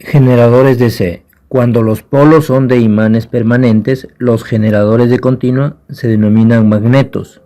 Generadores DC. Cuando los polos son de imanes permanentes, los generadores de continua se denominan magnetos.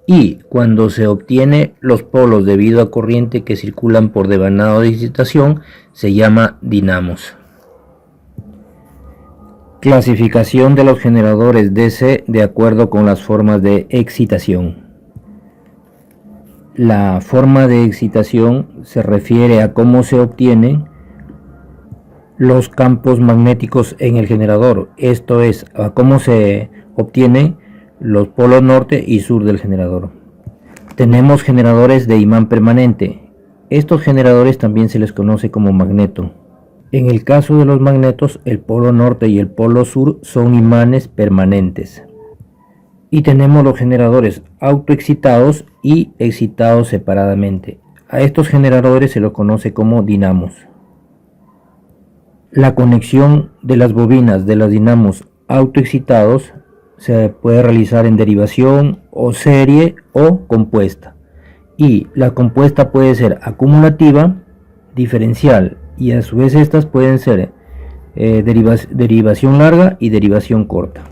Y cuando se obtiene los polos debido a corriente que circulan por devanado de excitación, se llama dinamos. Clasificación de los generadores DC de acuerdo con las formas de excitación. La forma de excitación se refiere a cómo se obtienen los campos magnéticos en el generador, esto es, a cómo se obtienen los polos norte y sur del generador. Tenemos generadores de imán permanente. Estos generadores también se les conoce como magneto. En el caso de los magnetos, el polo norte y el polo sur son imanes permanentes. Y tenemos los generadores autoexcitados y excitados separadamente. A estos generadores se los conoce como dinamos. La conexión de las bobinas de los dinamos autoexcitados se puede realizar en derivación o serie o compuesta. Y la compuesta puede ser acumulativa, diferencial, y a su vez estas pueden ser derivación larga y derivación corta.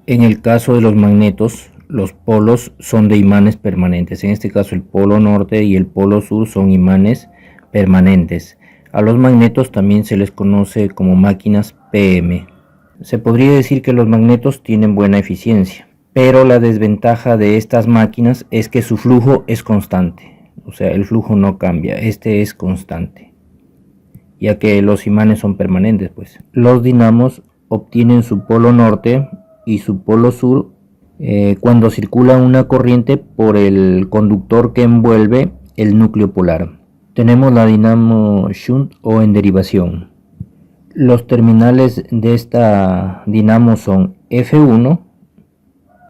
En el caso de los magnetos, los polos son de imanes permanentes. En este caso el polo norte y el polo sur son imanes permanentes. A los magnetos también se les conoce como máquinas PM. Se podría decir que los magnetos tienen buena eficiencia, pero la desventaja de estas máquinas es que su flujo es constante. O sea, el flujo no cambia, este es constante, ya que los imanes son permanentes, pues. Los dinamos obtienen su polo norte y su polo sur cuando circula una corriente por el conductor que envuelve el núcleo polar. Tenemos la dinamo shunt o en derivación. Los terminales de esta dinamo son F1,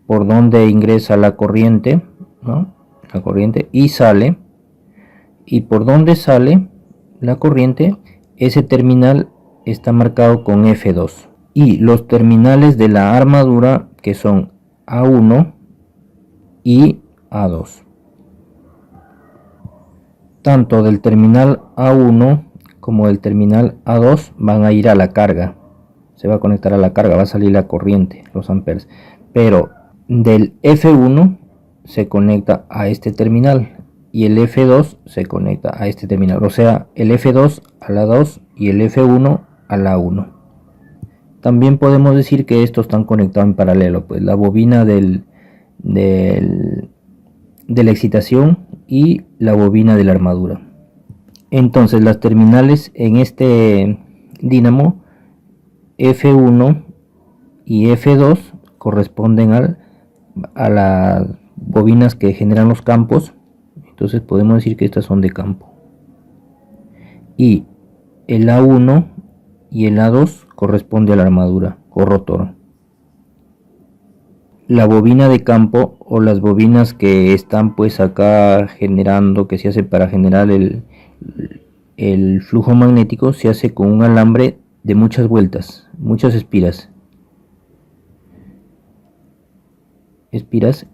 por donde ingresa la corriente, ¿no? La corriente, y sale, y por donde sale la corriente, ese terminal está marcado con F2. Y los terminales de la armadura, que son A1 y A2. Tanto del terminal A1 como del terminal A2 van a ir a la carga. Se va a conectar a la carga, va a salir la corriente, los amperes. Pero del F1 se conecta a este terminal y el F2 se conecta a este terminal. O sea, el F2 a la 2 y el F1 a la 1. También podemos decir que estos están conectados en paralelo, pues la bobina de la excitación y la bobina de la armadura. Entonces las terminales en este dínamo F1 y F2 corresponden a las bobinas que generan los campos. Entonces podemos decir que estas son de campo. Y el A1 y el A2 corresponde a la armadura o rotor. La bobina de campo o las bobinas que están pues acá generando, que se hace para generar el flujo magnético, se hace con un alambre de muchas vueltas, muchas espiras,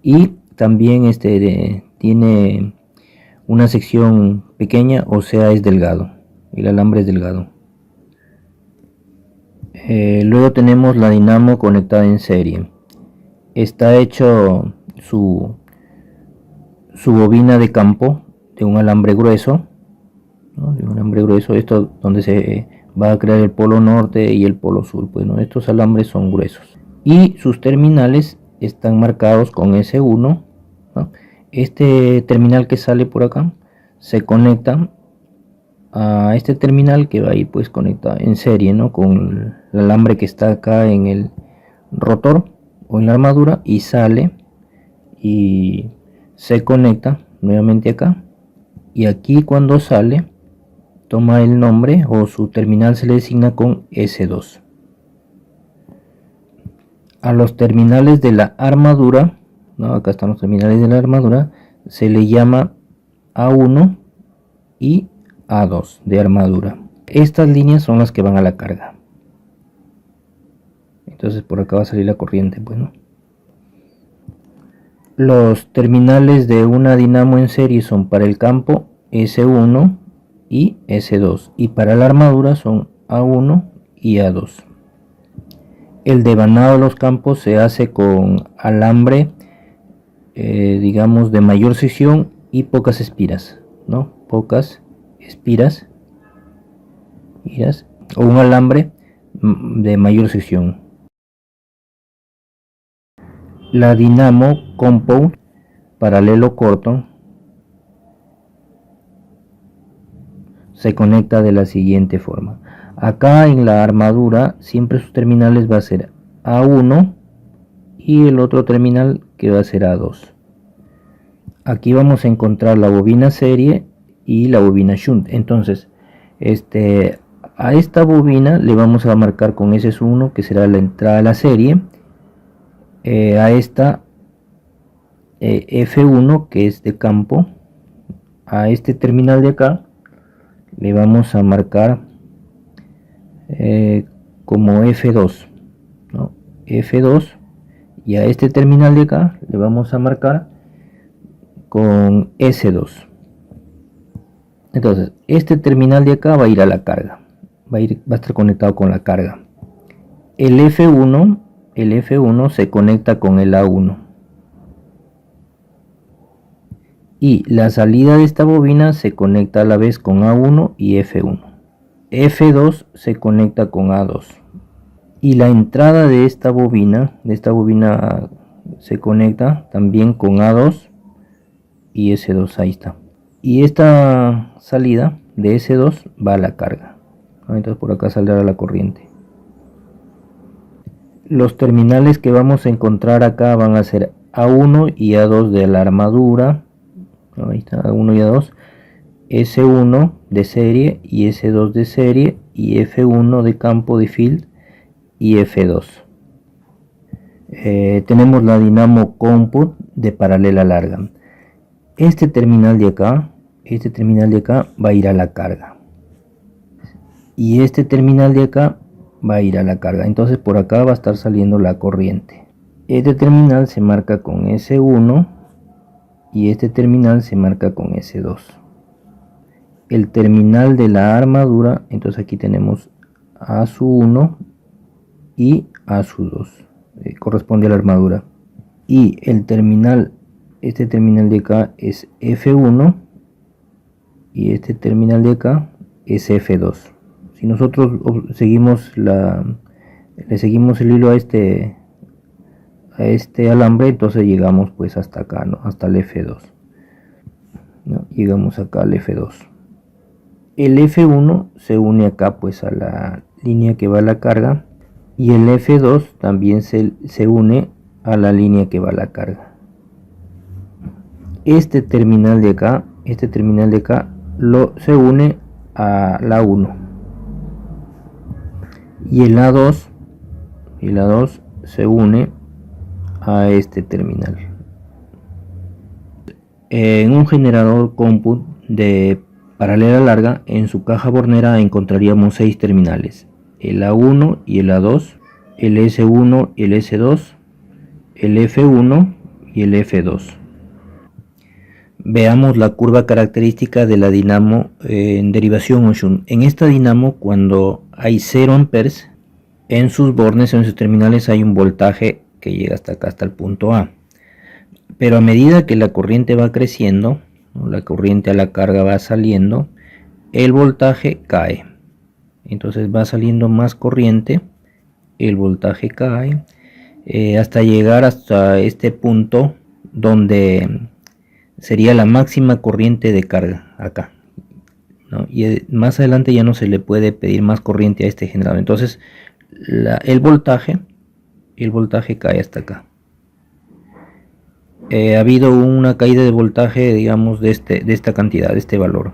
y también tiene una sección pequeña, o sea es delgado, el alambre es delgado. Luego tenemos la dinamo conectada en serie. Está hecho su bobina de campo de un alambre grueso, ¿no? De un alambre grueso, esto donde se va a crear el polo norte y el polo sur, pues, ¿no? Estos alambres son gruesos y sus terminales están marcados con S1, ¿no? Este terminal que sale por acá se conecta a este terminal que va ahí pues conecta en serie, ¿no? Con el alambre que está acá en el rotor o en la armadura, y sale y se conecta nuevamente acá, y aquí cuando sale toma el nombre o su terminal se le designa con S2. A los terminales de la armadura, ¿no? Acá están los terminales de la armadura, se le llama A1 y A2 de armadura. Estas líneas son las que van a la carga. Entonces por acá va a salir la corriente, pues, ¿no? Los terminales de una dinamo en serie son para el campo S1 y S2, y para la armadura son A1 y A2. El devanado de los campos se hace con alambre, digamos, de mayor sección y pocas espiras, ¿no? Pocas espiras, o un alambre de mayor sección. La dinamo compound paralelo corto se conecta de la siguiente forma. Acá en la armadura siempre sus terminales va a ser A1 y el otro terminal que va a ser A2. Aquí vamos a encontrar la bobina serie y la bobina shunt. Entonces a esta bobina le vamos a marcar con S1, que será la entrada a la serie. A esta F1, que es de campo, a este terminal de acá le vamos a marcar como F2, ¿no? F2, y a este terminal de acá le vamos a marcar con S2. Entonces este terminal de acá va a ir a la carga, va a estar conectado con la carga. El F1 se conecta con el A1 y la salida de esta bobina se conecta a la vez con A1 y F1. F2 se conecta con A2 y la entrada de esta bobina se conecta también con A2 y S2, ahí está. Y esta salida de S2 va a la carga. Entonces por acá saldrá la corriente. Los terminales que vamos a encontrar acá van a ser A1 y A2 de la armadura. Ahí está, A1 y A2. S1 de serie y S2 de serie, y F1 de campo de field y F2. Tenemos la dinamo comput de paralela larga. Este terminal de acá va a ir a la carga y este terminal de acá va a ir a la carga. Entonces por acá va a estar saliendo la corriente. Este terminal se marca con S1 y este terminal se marca con S2. El terminal de la armadura, entonces aquí tenemos A1 y A2, corresponde a la armadura. Y el terminal, este terminal de acá es F1 y este terminal de acá es F2. Si nosotros le seguimos el hilo a este alambre, entonces llegamos pues hasta acá, ¿no? Hasta el F2, ¿no? Llegamos acá al F2. El F1 se une acá pues a la línea que va a la carga, y el F2 también se une a la línea que va a la carga. Este terminal de acá se une a la 1, y el A2 se une a este terminal. En un generador comput de paralela larga, en su caja bornera encontraríamos 6 terminales: el A1 y el A2, el S1 y el S2, el F1 y el F2. Veamos la curva característica de la dinamo en derivación o shunt. En esta dinamo, cuando hay 0 amperes, en sus bornes, en sus terminales, hay un voltaje que llega hasta acá, hasta el punto A. Pero a medida que la corriente va creciendo, la corriente a la carga va saliendo, el voltaje cae. Entonces va saliendo más corriente, el voltaje cae, hasta llegar hasta este punto donde sería la máxima corriente de carga acá, ¿no? Y más adelante ya no se le puede pedir más corriente a este generador. Entonces el voltaje cae hasta acá. Ha habido una caída de voltaje, digamos, de esta cantidad, de este valor.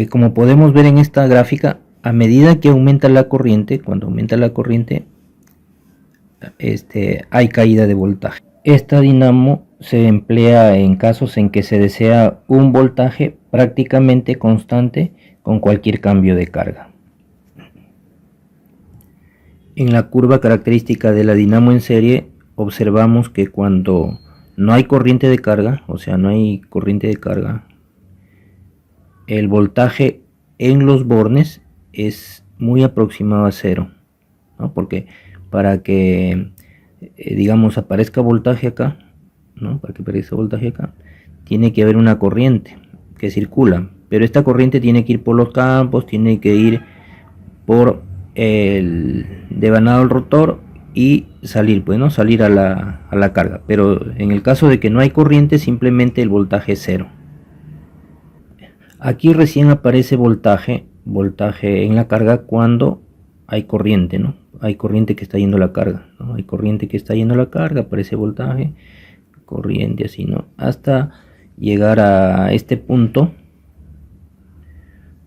Como podemos ver en esta gráfica, a medida que aumenta la corriente, cuando aumenta la corriente, hay caída de voltaje. Esta dinamo se emplea en casos en que se desea un voltaje prácticamente constante con cualquier cambio de carga. En la curva característica de la dinamo en serie observamos que cuando no hay corriente de carga, o sea, no hay corriente de carga, el voltaje en los bornes es muy aproximado a cero, ¿no? Porque para que digamos aparezca voltaje acá, ¿no? Para que aparezca voltaje acá, tiene que haber una corriente que circula, pero esta corriente tiene que ir por los campos, tiene que ir por el devanado del rotor y salir, pues, ¿no? Salir a la carga. Pero en el caso de que no hay corriente, simplemente el voltaje es cero. Aquí recién aparece voltaje en la carga cuando hay corriente, ¿no? Hay corriente que está yendo a la carga, ¿no? Hay corriente que está yendo a la carga, aparece voltaje, corriente, así, ¿no? Hasta llegar a este punto,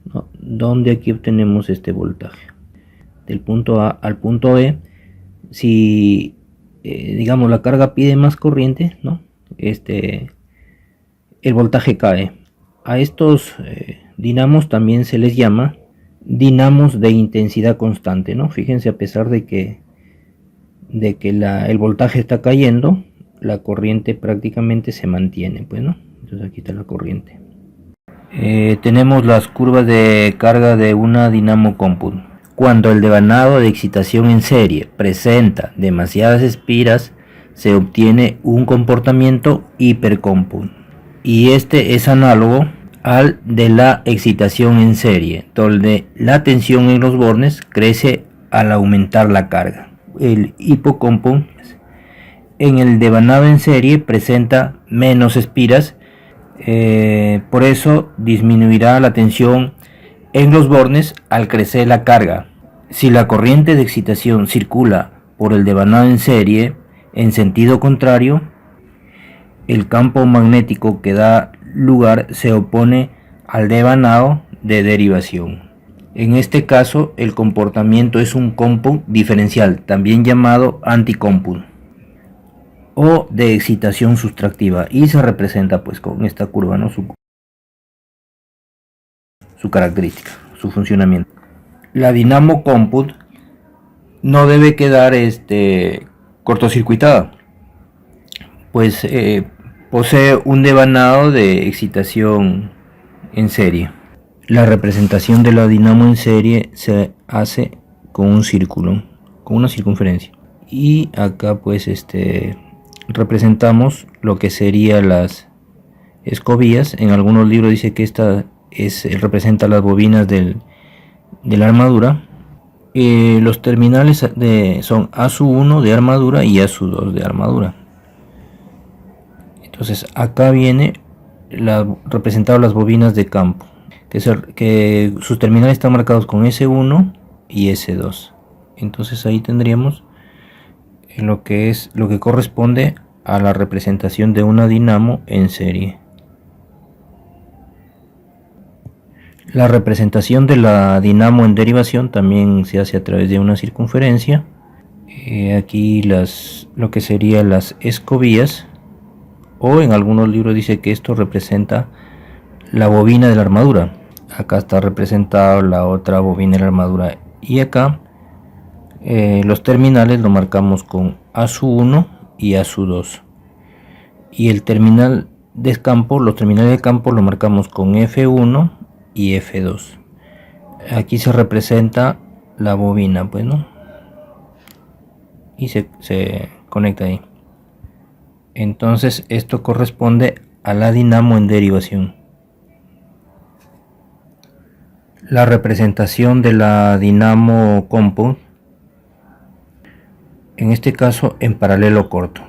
¿no? Donde aquí obtenemos este voltaje. Del punto A al punto E, si digamos la carga pide más corriente, ¿no? El voltaje cae. A estos dinamos también se les llama dinamos de intensidad constante, ¿no? Fíjense, a pesar de que el voltaje está cayendo, la corriente prácticamente se mantiene, pues, ¿no? Entonces aquí está la corriente. Tenemos las curvas de carga de una dinamo cómput. Cuando el devanado de excitación en serie presenta demasiadas espiras, se obtiene un comportamiento hipercómput, y este es análogo al de la excitación en serie, donde la tensión en los bornes crece al aumentar la carga. El hipocómput en el devanado en serie presenta menos espiras, por eso disminuirá la tensión en los bornes al crecer la carga. Si la corriente de excitación circula por el devanado en serie en sentido contrario, el campo magnético que da lugar se opone al devanado de derivación. En este caso, el comportamiento es un cómput diferencial, también llamado anticómput o de excitación sustractiva, y se representa pues con esta curva, ¿no? Su característica, su funcionamiento. La dinamo cómput no debe quedar cortocircuitada, pues posee un devanado de excitación en serie. La representación de la dinamo en serie se hace con un círculo, con una circunferencia, y acá pues representamos lo que serían las escobillas. En algunos libros dice que esta representa las bobinas de la armadura. Los terminales son A1 de armadura y A2 de armadura. Entonces acá viene representado las bobinas de campo, que sus terminales están marcados con S1 y S2. Entonces ahí tendríamos lo que corresponde a la representación de una dinamo en serie. La representación de la dinamo en derivación también se hace a través de una circunferencia. Aquí lo que serían las escobillas, o en algunos libros dice que esto representa la bobina de la armadura. Acá está representado la otra bobina de la armadura, y acá los terminales lo marcamos con A1 y A2, y el terminal de campo, los terminales de campo lo marcamos con F1 y F2. Aquí se representa la bobina, pues, ¿no? Y se conecta ahí. Entonces esto corresponde a la dinamo en derivación. La representación de la dinamo cómput, en este caso en paralelo corto,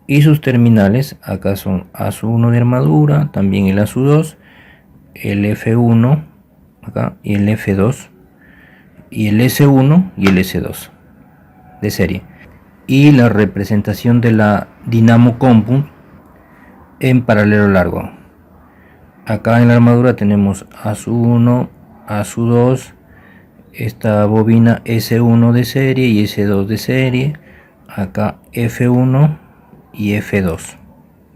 y sus terminales acá son A1 de armadura, también el A2, el F1 acá y el F2, y el S1 y el S2 de serie. Y la representación de la dinamo cómput en paralelo largo. Acá en la armadura tenemos A1, A2, esta bobina S1 de serie y S2 de serie. Acá F1 y F2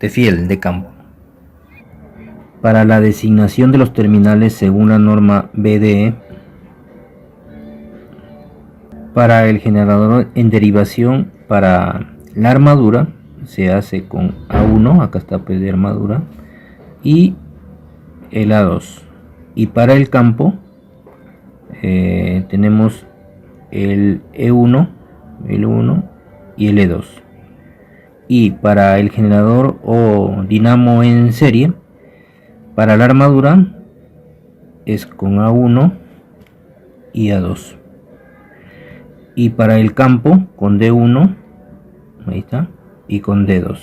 de fiel de campo. Para la designación de los terminales según la norma BDE, para el generador en derivación para la armadura se hace con A1, acá está pues de armadura, y el A2. Y para el campo tenemos el E1, el 1 y el E2. Y para el generador o dinamo en serie, para la armadura es con A1 y A2. Y para el campo con D1, ahí está, y con D2.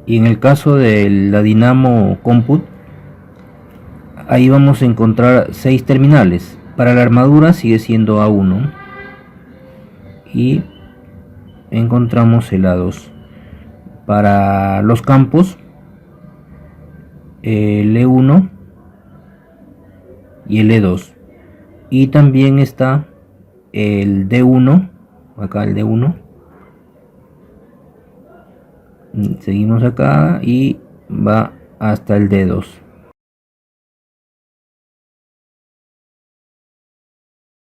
Y en el caso de la dinamo comput, ahí vamos a encontrar 6 terminales. Para la armadura sigue siendo A1 y encontramos el A2. Para los campos, el E1 y el E2. Y también está el D1, acá el D1. Seguimos acá y va hasta el D2.